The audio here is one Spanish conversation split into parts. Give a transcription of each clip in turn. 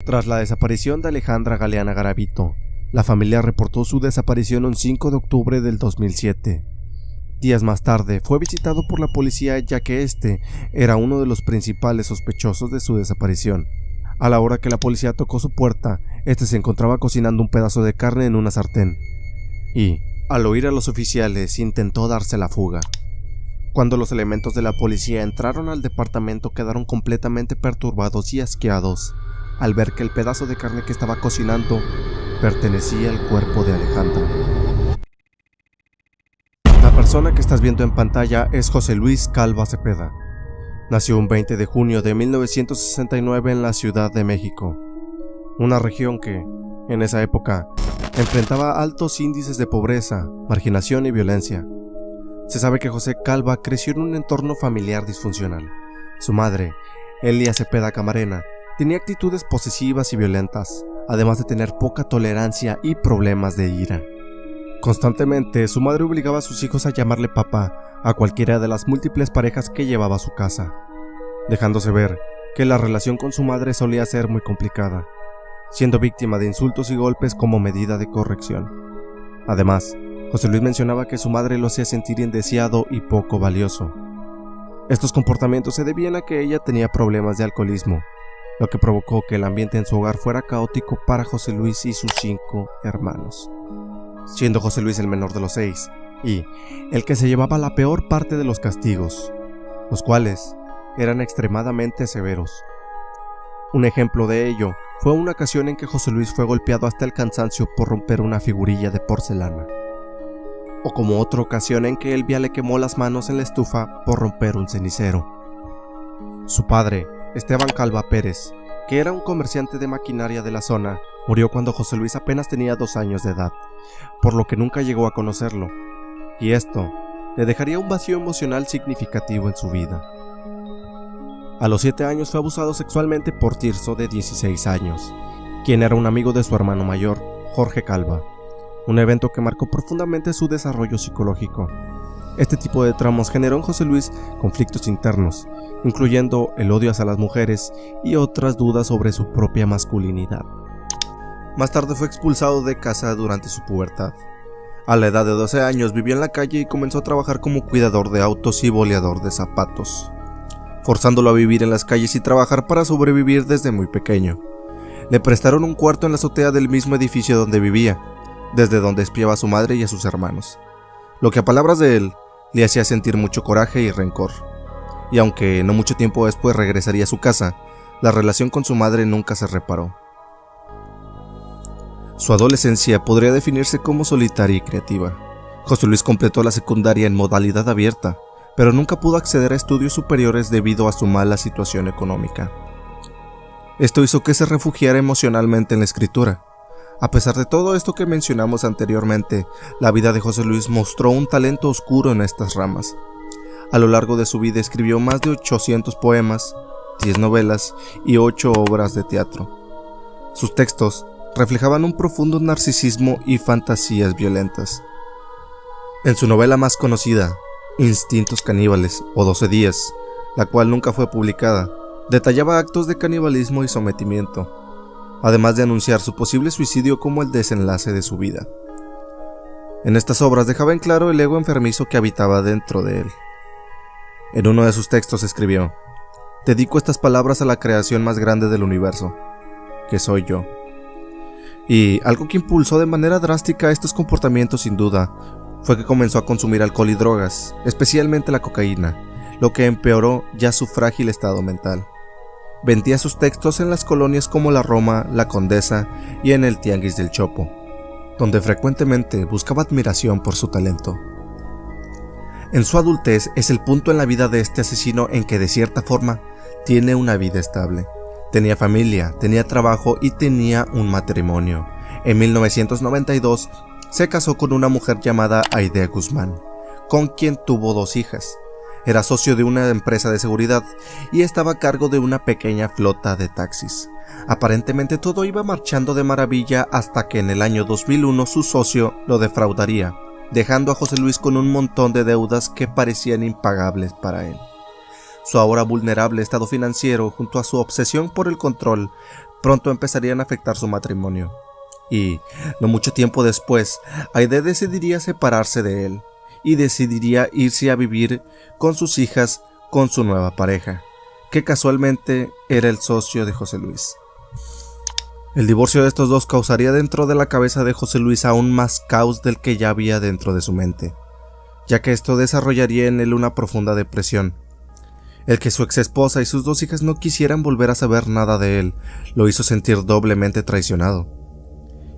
Tras la desaparición de Alejandra Galeana Garavito, la familia reportó su desaparición un 5 de octubre del 2007. Días más tarde fue visitado por la policía, ya que este era uno de los principales sospechosos de su desaparición. A la hora que la policía tocó su puerta, este se encontraba cocinando un pedazo de carne en una sartén y, al oír a los oficiales, intentó darse la fuga. Cuando los elementos de la policía entraron al departamento, quedaron completamente perturbados y asqueados al ver que el pedazo de carne que estaba cocinando pertenecía al cuerpo de Alejandra. La persona que estás viendo en pantalla es José Luis Calva Cepeda. Nació un 20 de junio de 1969 en la Ciudad de México, una región que, en esa época, enfrentaba altos índices de pobreza, marginación y violencia. Se sabe que José Calva creció en un entorno familiar disfuncional. Su madre, Elia Cepeda Camarena, tenía actitudes posesivas y violentas, además de tener poca tolerancia y problemas de ira. Constantemente, su madre obligaba a sus hijos a llamarle papá a cualquiera de las múltiples parejas que llevaba a su casa, dejándose ver que la relación con su madre solía ser muy complicada, siendo víctima de insultos y golpes como medida de corrección. Además, José Luis mencionaba que su madre lo hacía sentir indeseado y poco valioso. Estos comportamientos se debían a que ella tenía problemas de alcoholismo, lo que provocó que el ambiente en su hogar fuera caótico para José Luis y sus 5 hermanos, siendo José Luis el menor de los 6 y el que se llevaba la peor parte de los castigos, los cuales eran extremadamente severos. Un ejemplo de ello fue una ocasión en que José Luis fue golpeado hasta el cansancio por romper una figurilla de porcelana, o como otra ocasión en que Elvia le quemó las manos en la estufa por romper un cenicero. Su padre, Esteban Calva Pérez, que era un comerciante de maquinaria de la zona, murió cuando José Luis apenas tenía 2 años de edad, por lo que nunca llegó a conocerlo, y esto le dejaría un vacío emocional significativo en su vida. A los 7 años fue abusado sexualmente por Tirso, de 16 años, quien era un amigo de su hermano mayor, Jorge Calva, un evento que marcó profundamente su desarrollo psicológico. Este tipo de traumas generó en José Luis conflictos internos, incluyendo el odio hacia las mujeres y otras dudas sobre su propia masculinidad. Más tarde fue expulsado de casa durante su pubertad. A la edad de 12 años vivió en la calle y comenzó a trabajar como cuidador de autos y boleador de zapatos, forzándolo a vivir en las calles y trabajar para sobrevivir desde muy pequeño. Le prestaron un cuarto en la azotea del mismo edificio donde vivía, desde donde espiaba a su madre y a sus hermanos, lo que a palabras de él le hacía sentir mucho coraje y rencor. Y aunque no mucho tiempo después regresaría a su casa, la relación con su madre nunca se reparó. Su adolescencia podría definirse como solitaria y creativa. José Luis completó la secundaria en modalidad abierta, pero nunca pudo acceder a estudios superiores debido a su mala situación económica. Esto hizo que se refugiara emocionalmente en la escritura. A pesar de todo esto que mencionamos anteriormente, la vida de José Luis mostró un talento oscuro en estas ramas. A lo largo de su vida escribió más de 800 poemas, 10 novelas y 8 obras de teatro. Sus textos reflejaban un profundo narcisismo y fantasías violentas. En su novela más conocida, Instintos caníbales o 12 días, la cual nunca fue publicada, detallaba actos de canibalismo y sometimiento, además de anunciar su posible suicidio como el desenlace de su vida. En estas obras dejaba en claro el ego enfermizo que habitaba dentro de él. En uno de sus textos escribió: "Dedico estas palabras a la creación más grande del universo, que soy yo". Y algo que impulsó de manera drástica estos comportamientos sin duda fue que comenzó a consumir alcohol y drogas, especialmente la cocaína, lo que empeoró ya su frágil estado mental. Vendía sus textos en las colonias como la Roma, la Condesa y en el Tianguis del Chopo, donde frecuentemente buscaba admiración por su talento. En su adultez es el punto en la vida de este asesino en que de cierta forma tiene una vida estable. Tenía familia, tenía trabajo y tenía un matrimonio. En 1992 se casó con una mujer llamada Aidea Guzmán, con quien tuvo 2 hijas. Era socio de una empresa de seguridad y estaba a cargo de una pequeña flota de taxis. Aparentemente todo iba marchando de maravilla hasta que en el año 2001 su socio lo defraudaría, dejando a José Luis con un montón de deudas que parecían impagables para él. Su ahora vulnerable estado financiero, junto a su obsesión por el control, pronto empezarían a afectar su matrimonio. Y, no mucho tiempo después, Aide decidiría separarse de él y decidiría irse a vivir con sus hijas con su nueva pareja, que casualmente era el socio de José Luis. El divorcio de estos dos causaría dentro de la cabeza de José Luis aún más caos del que ya había dentro de su mente, ya que esto desarrollaría en él una profunda depresión. El que su exesposa y sus dos hijas no quisieran volver a saber nada de él lo hizo sentir doblemente traicionado.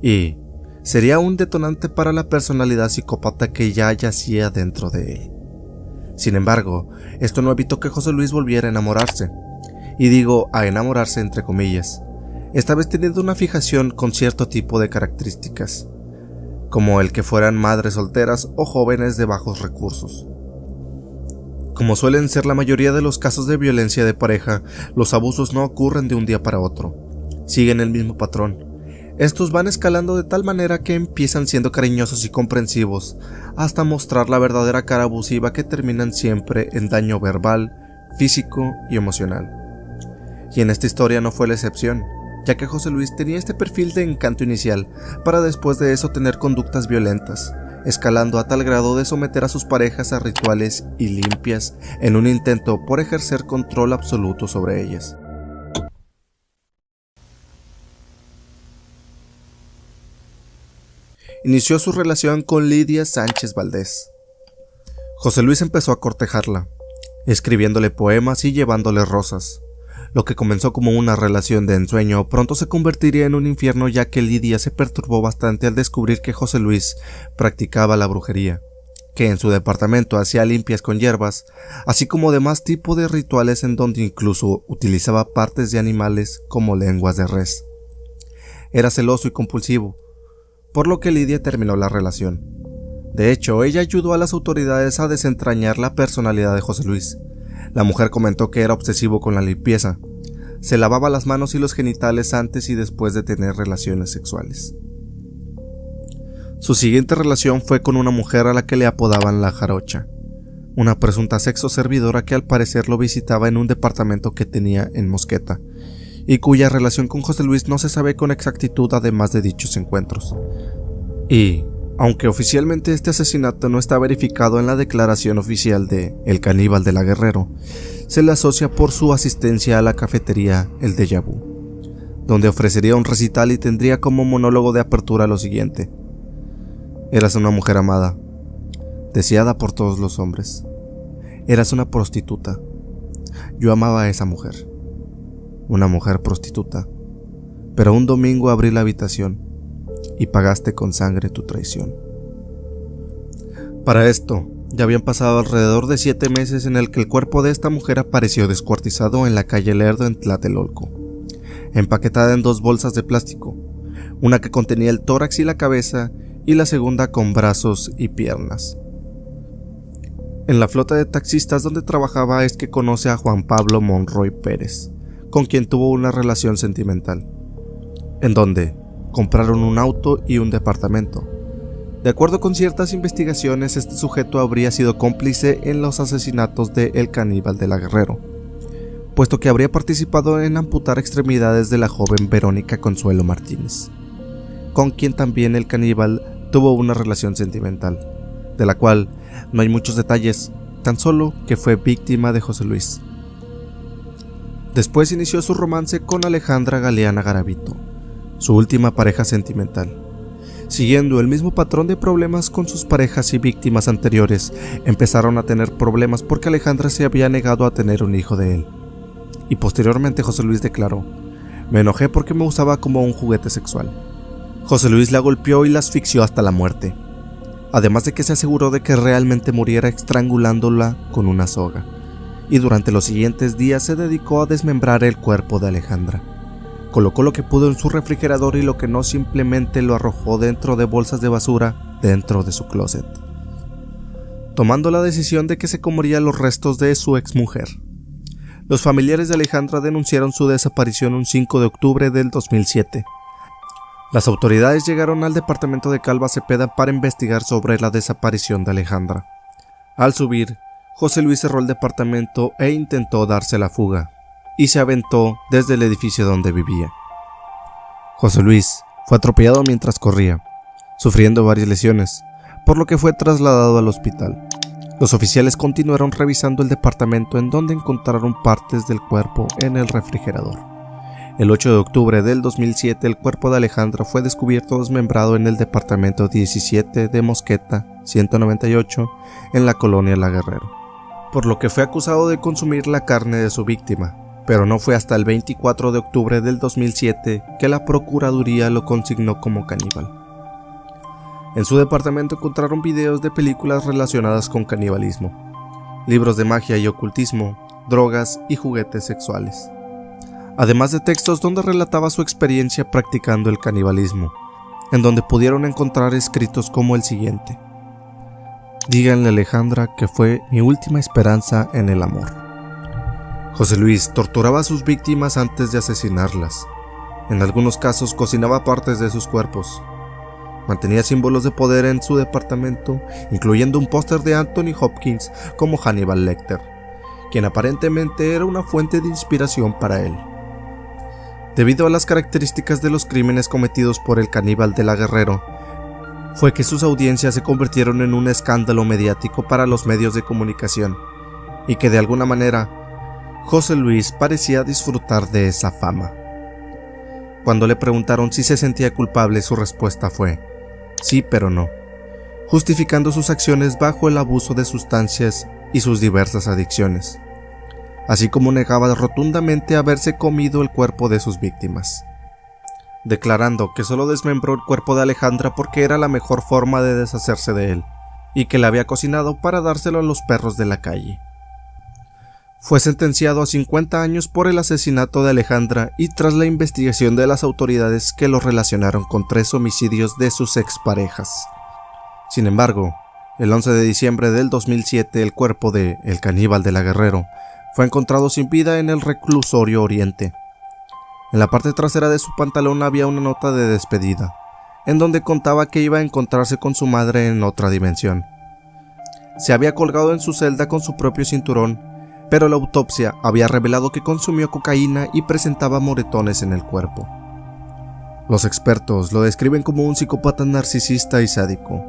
Y sería un detonante para la personalidad psicópata que ya yacía dentro de él. Sin embargo, esto no evitó que José Luis volviera a enamorarse, y digo a enamorarse entre comillas, esta vez teniendo una fijación con cierto tipo de características, como el que fueran madres solteras o jóvenes de bajos recursos. Como suelen ser la mayoría de los casos de violencia de pareja, los abusos no ocurren de un día para otro, siguen el mismo patrón. Estos van escalando de tal manera que empiezan siendo cariñosos y comprensivos, hasta mostrar la verdadera cara abusiva que terminan siempre en daño verbal, físico y emocional. Y en esta historia no fue la excepción, ya que José Luis tenía este perfil de encanto inicial, para después de eso tener conductas violentas, escalando a tal grado de someter a sus parejas a rituales y limpias en un intento por ejercer control absoluto sobre ellas. Inició su relación con Lidia Sánchez Valdés. José Luis empezó a cortejarla, escribiéndole poemas y llevándole rosas. Lo que comenzó como una relación de ensueño pronto se convertiría en un infierno, ya que Lidia se perturbó bastante al descubrir que José Luis practicaba la brujería, que en su departamento hacía limpias con hierbas, así como demás tipo de rituales en donde incluso utilizaba partes de animales como lenguas de res. Era celoso y compulsivo, por lo que Lidia terminó la relación. De hecho, ella ayudó a las autoridades a desentrañar la personalidad de José Luis. La mujer comentó que era obsesivo con la limpieza. Se lavaba las manos y los genitales antes y después de tener relaciones sexuales. Su siguiente relación fue con una mujer a la que le apodaban la Jarocha, una presunta sexo servidora que al parecer lo visitaba en un departamento que tenía en Mosqueta, y cuya relación con José Luis no se sabe con exactitud además de dichos encuentros. Y, aunque oficialmente este asesinato no está verificado en la declaración oficial de El Caníbal de la Guerrero, se le asocia por su asistencia a la cafetería El Déjà Vu, donde ofrecería un recital y tendría como monólogo de apertura lo siguiente: eras una mujer amada, deseada por todos los hombres. Eras una prostituta. Yo amaba a esa mujer. Una mujer prostituta. Pero un domingo abrí la habitación y pagaste con sangre tu traición. Para esto, ya habían pasado alrededor de 7 meses en el que el cuerpo de esta mujer apareció descuartizado en la calle Lerdo en Tlatelolco, empaquetada en 2 bolsas de plástico, una que contenía el tórax y la cabeza y la segunda con brazos y piernas. En la flota de taxistas donde trabajaba es que conoce a Juan Pablo Monroy Pérez, con quien tuvo una relación sentimental, en donde compraron un auto y un departamento. De acuerdo con ciertas investigaciones, este sujeto habría sido cómplice en los asesinatos de El Caníbal de la Guerrero, puesto que habría participado en amputar extremidades de la joven Verónica Consuelo Martínez, con quien también el caníbal tuvo una relación sentimental, de la cual no hay muchos detalles, tan solo que fue víctima de José Luis. Después inició su romance con Alejandra Galeana Garavito, su última pareja sentimental. Siguiendo el mismo patrón de problemas con sus parejas y víctimas anteriores, empezaron a tener problemas porque Alejandra se había negado a tener un hijo de él. Y posteriormente José Luis declaró: me enojé porque me usaba como un juguete sexual. José Luis la golpeó y la asfixió hasta la muerte, además de que se aseguró de que realmente muriera estrangulándola con una soga, y durante los siguientes días se dedicó a desmembrar el cuerpo de Alejandra. Colocó lo que pudo en su refrigerador y lo que no simplemente lo arrojó dentro de bolsas de basura dentro de su closet, tomando la decisión de que se comería los restos de su exmujer. Los familiares de Alejandra denunciaron su desaparición un 5 de octubre del 2007. Las autoridades llegaron al departamento de Calva Cepeda para investigar sobre la desaparición de Alejandra. Al subir, José Luis cerró el departamento e intentó darse la fuga, y se aventó desde el edificio donde vivía. José Luis fue atropellado mientras corría, sufriendo varias lesiones, por lo que fue trasladado al hospital. Los oficiales continuaron revisando el departamento, en donde encontraron partes del cuerpo en el refrigerador. El 8 de octubre del 2007, el cuerpo de Alejandra fue descubierto desmembrado en el departamento 17 de Mosqueta 198 en la colonia La Guerrero, por lo que fue acusado de consumir la carne de su víctima, pero no fue hasta el 24 de octubre del 2007 que la Procuraduría lo consignó como caníbal. En su departamento encontraron videos de películas relacionadas con canibalismo, libros de magia y ocultismo, drogas y juguetes sexuales, además de textos donde relataba su experiencia practicando el canibalismo, en donde pudieron encontrar escritos como el siguiente: díganle a Alejandra que fue mi última esperanza en el amor. José Luis torturaba a sus víctimas antes de asesinarlas. En algunos casos cocinaba partes de sus cuerpos. Mantenía símbolos de poder en su departamento, incluyendo un póster de Anthony Hopkins como Hannibal Lecter, quien aparentemente era una fuente de inspiración para él. Debido a las características de los crímenes cometidos por el caníbal de La Guerrero, fue que sus audiencias se convirtieron en un escándalo mediático para los medios de comunicación, y que de alguna manera José Luis parecía disfrutar de esa fama. Cuando le preguntaron si se sentía culpable, su respuesta fue: sí, pero no, justificando sus acciones bajo el abuso de sustancias y sus diversas adicciones, así como negaba rotundamente haberse comido el cuerpo de sus víctimas, declarando que solo desmembró el cuerpo de Alejandra porque era la mejor forma de deshacerse de él, y que la había cocinado para dárselo a los perros de la calle. Fue sentenciado a 50 años por el asesinato de Alejandra, y tras la investigación de las autoridades que lo relacionaron con 3 homicidios de sus exparejas. Sin embargo, el 11 de diciembre del 2007, el cuerpo de el caníbal de La Guerrero fue encontrado sin vida en el reclusorio Oriente. En la parte trasera de su pantalón había una nota de despedida, en donde contaba que iba a encontrarse con su madre en otra dimensión. Se había colgado en su celda con su propio cinturón, pero la autopsia había revelado que consumió cocaína y presentaba moretones en el cuerpo. Los expertos lo describen como un psicópata narcisista y sádico.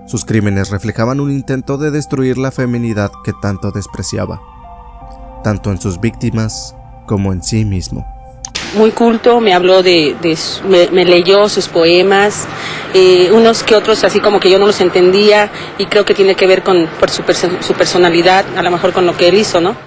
Sus crímenes reflejaban un intento de destruir la feminidad que tanto despreciaba, tanto en sus víctimas como en sí mismo. Muy culto, me habló me leyó sus poemas, unos que otros así como que yo no los entendía, y creo que tiene que ver por su personalidad, a lo mejor con lo que él hizo, ¿no?